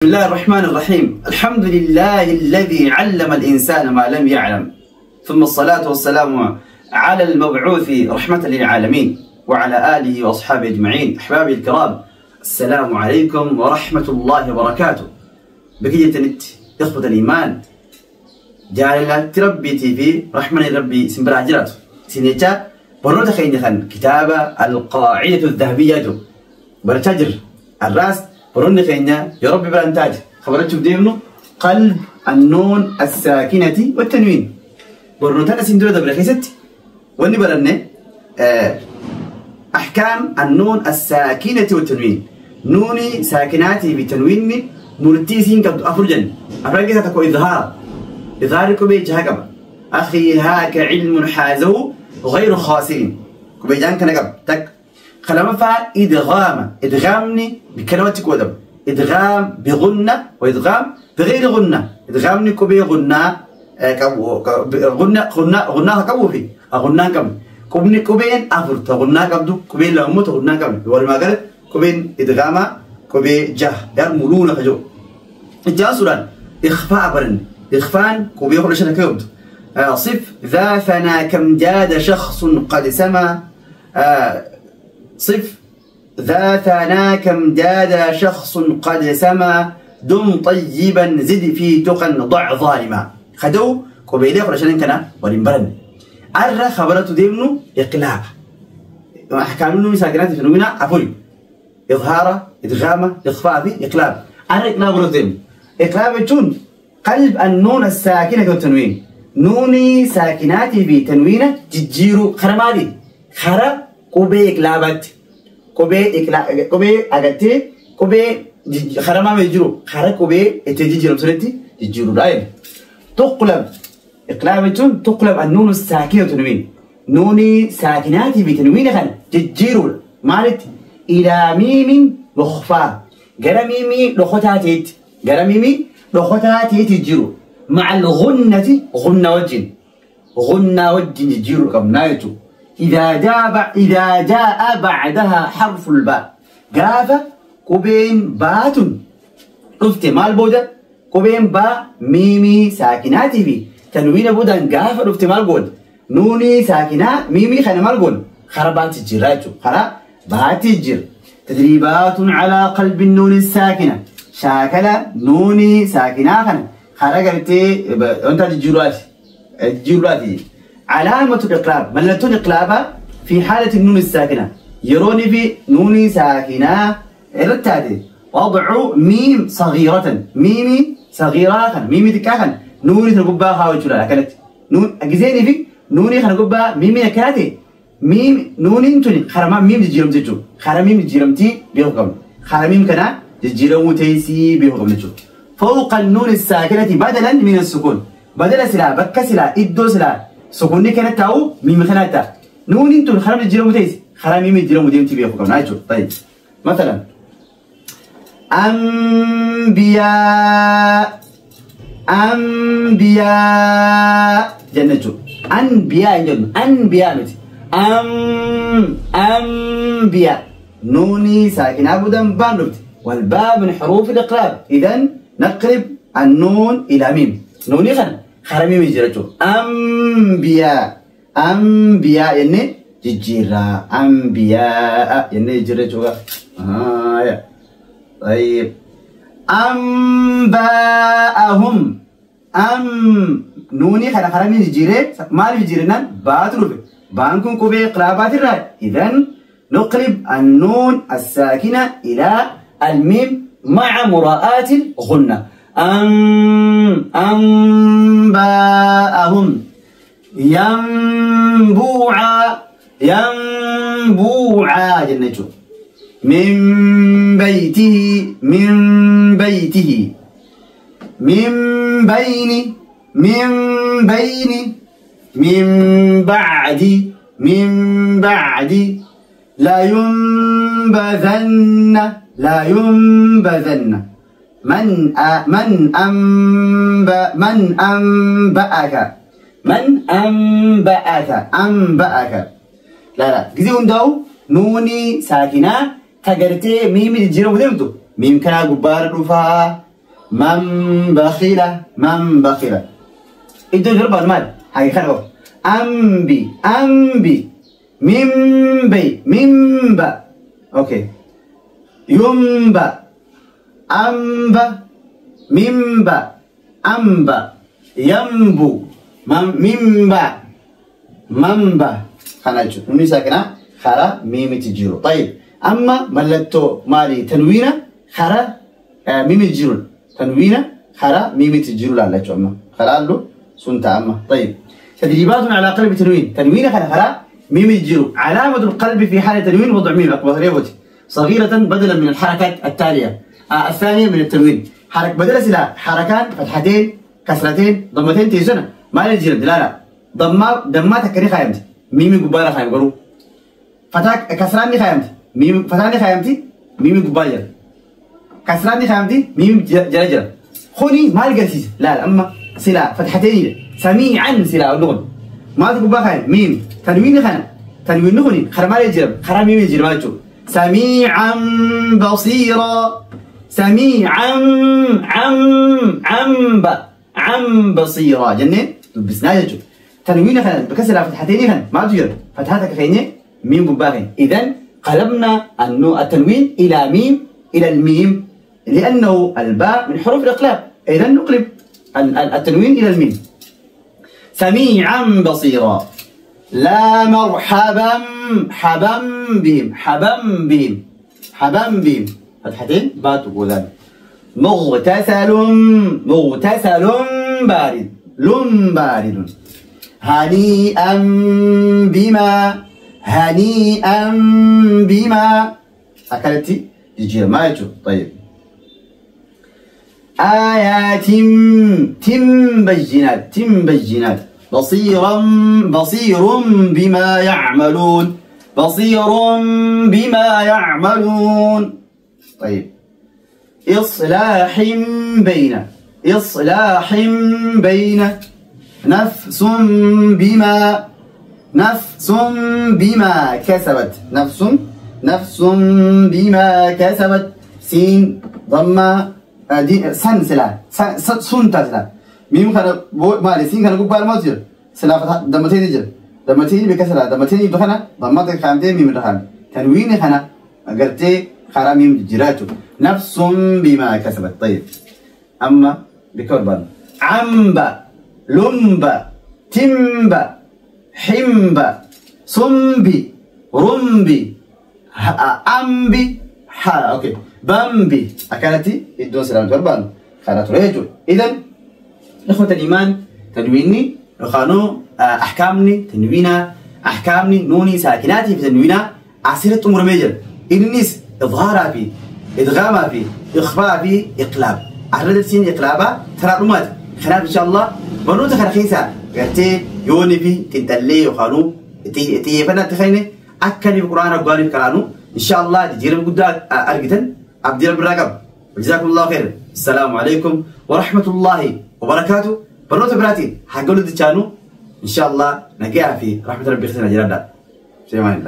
بسم الله الرحمن الرحيم. الحمد لله الذي علم الإنسان ما لم يعلم، ثم الصلاة والسلام على المبعوث رحمة للعالمين وعلى آله وأصحابه أجمعين. أحبابي الكرام، السلام عليكم ورحمة الله وبركاته. بقية نت إخوة الإيمان جعل تربي تي في رحمة ربي سنبراجرات سنيتا بروتا خين كتاب القاعدة الذهبية برتجر الراس بروني خينيا يا ربي برانتاج خبرت بديمنو قلب النون الساكنة والتنوين برونتنا سندرة برخيست وني برنة أحكام النون الساكنة والتنوين. نوني ساكناتي بتنوين مرتيسين كبد أفرجن أفرجها تكو إظهاركم بيجهكم أخي هاك علم حازه غير خاسر كبيجان كنكب تك خلما فعل إدغامني بكلمتك ودم إدغام بغنة وإدغام بغير غنة. إدغامني كبي غنة غنة كبوفي غنة كم كبني كبين أفرت غنة كبدو كبين لاموت غنة كم والما قال كبين إدغاما كبي جه يار ملونا كجو الجاسوران إخفاء برن إخفان كبي خلشنا كيود صف ذا ثنا كم جاد شخص قد سما صف ذا ثنا كم جاد شخص قد سما دم طيبا زد في تقى ضع ظالما خدو كوبيلي قرشان كنا ولمبرن أرى خبرته ديمنو إقلاب أحكام النون ساكنات في نومنا أقول إظهار إدغام إخفاء إقلاب. أرى إقلاب رتم إقلاب تون قلب النون الساكنة والتنوين. نوني ساكناتي بتنوينه تجيرو خرمادي خرا كوبي إقلابات كوبي أغتي كوبي خرما ميجرو خرا كوبي اتجيرو سنتي تجيرو رايل تقلب إقلابتون تقلب النون الساكنة والتنوين. نوني ساكناتي بتنوين خل تجيرو مالت إلى ميم لخفاء جرى ميمي لخطاتيت جرى ميمي لخطاتيت تجيرو مع الغنة غنة وجن تجيرو كم نايتو إذا جاء بعدها حرف الباء قافة كوبين باتون رفت مال بودا كوبين با ميمي ساكناتي في تنوين بودا قافة رفت مال بود نوني ساكنة ميمي خنا مال بود خربات الجراجو خرا بات الجر تدريبات على قلب النون الساكنة شاكلة نوني ساكنة خرا قلتي أنت الجراتي علامة الإقلاب ملتون إقلابا في حالة النون الساكنة يروني في نوني ساكنة التالي وضع ميم صغيرة ميمي صغيرة ميمي تكاخن نوني تنقبها خاوي أكلت نون أجزيني في نوني خنقبها ميمي أكلتي ميم نوني توني خرما ميم تجيرم تجو خرما ميم تجيرم تي بيحكم خرما ميم كنا تجيرم تيسي بيحكم نجو فوق النون الساكنة بدلا من السكون بدل سلا بك سلا إدو سلا سكوني كانت تاو ميم خناتا نون انتو خرام الجيرو متيس خرام ميم الجيرو مديم تبيه فوق نايجو. طيب مثلا أنبياء جنجو أنبياء جن أنبياء متي أنبياء نوني ساكن أبدا بانوت والباء من حروف الإقلاب. إذن نقلب النون إلى ميم نوني خرامي ميجرجو أنبياء يعني جيرا أنبياء يعني جيرجو يا طيب أنباءهم نوني خرامي جيرة ما في جيرنا باتروف بانكم كوبي قلابات الراء. إذن نقلب النون الساكنة إلى الميم مع مراءات الغنة أنباءهم ينبوعا جنجو من بيته من بعد لا ينبذن من أنبأك لا جزيون داو نوني ساكنة تجرتي ميم الجيرو بدمتو ميم كنا جبار رفا من بخل من بخل إدو جرب المال هاي خلوه أنبي أنبي منبي منبا أوكي ينبا أنبا منبا أنبا ينبو منبا منبا خناجو نوني ساكنة خرا ميم تجيرو طيب أما ملتو مالي تنوينة خرا ميم تجيرو تنوينة خرا ميم تجيرو لا لا أما خرا له سنتا أما طيب تدريبات على قلب تنوين تنوينة خرا ميم تجيرو علامة القلب في حالة تنوين وضع ميم أكبر ريبوتي صغيرة بدلا من الحركات التالية الثانية من التنوين حركة بدل سلا حركات فتحتين كسرتين ضمتين تيزنا ما يجي لا لا ضماتك كري خايمتي ميم قبالة خايم قرو فتاك كسراني خايمتي ميم فتاني خايمتي ميم قبالة كسراني خايمتي ميم جرجر خوني ما الجلسيس لا لا أما سلا فتحتين سميعا سلا اللغة ما تقبل خايم ميم تنوين خنا تنوين نخوني خرمال يجرب خرام ميم يجرب ما تشوف سميعا بصيرا سميعا عم بصيرا جنة بس ناجو تنوين خنا بكسر فتحتين خنا ما تجرب فتحتك خيني ميم بباغي إذن قلبنا التنوين إلى ميم إلى الميم لأنه الباء من حروف الإقلاب إذن نقلب التنوين إلى الميم سميعا بصيرا لا مرحبا حبا بهم حبا بهم حبا بهم فتحتين بات وغلان مغتسل مغتسل بارد لم بارد هنيئا بما هنيئا بما أكلتي يجي ما يجو طيب آيات تم بينات بصير بما يعملون بصير بما يعملون طيب إصلاح بين نفس بما كسبت نفس بما كسبت سين ضمة سن سلا سن تسلا ميم خنا مالي سين خنا قبال ما تجر سلا فتح دمتين يجر دمتين بكسلا دمتين يبخنا ضمتك خامتين ميم دخان تنوين خنا أقرتي خرا ميم جراتو نفس بما كسبت طيب أما بكربان عمبا لمبا تمبا حمبا صنبي رمبي أمبي أوكي بامبي أكلتي الدون سلام كربان خلات ريجو إذن إخوة الإيمان تنويني رخانو أحكامني تنوينا أحكامني نوني ساكناتي في تنوينا عسيرة أمور ميجر إنيس إظهارها في إدغامها في إخفاء في إقلاب أحرد سين إقلابا ترى رمات خلال إن شاء الله بنوت خرخيسة قلتي يوني في تنتلي وخانو تي فنا تخيني أكلي بقرآن أقوالي بكرانو إن شاء الله تجيرم قدات أرقتن عبد رب الرقم وجزاكم الله خير السلام عليكم ورحمة الله وبركاته بنوت براتي حقولوا دي كانوا إن شاء الله نقيها في رحمة ربي خيرنا جلال في أمان الله.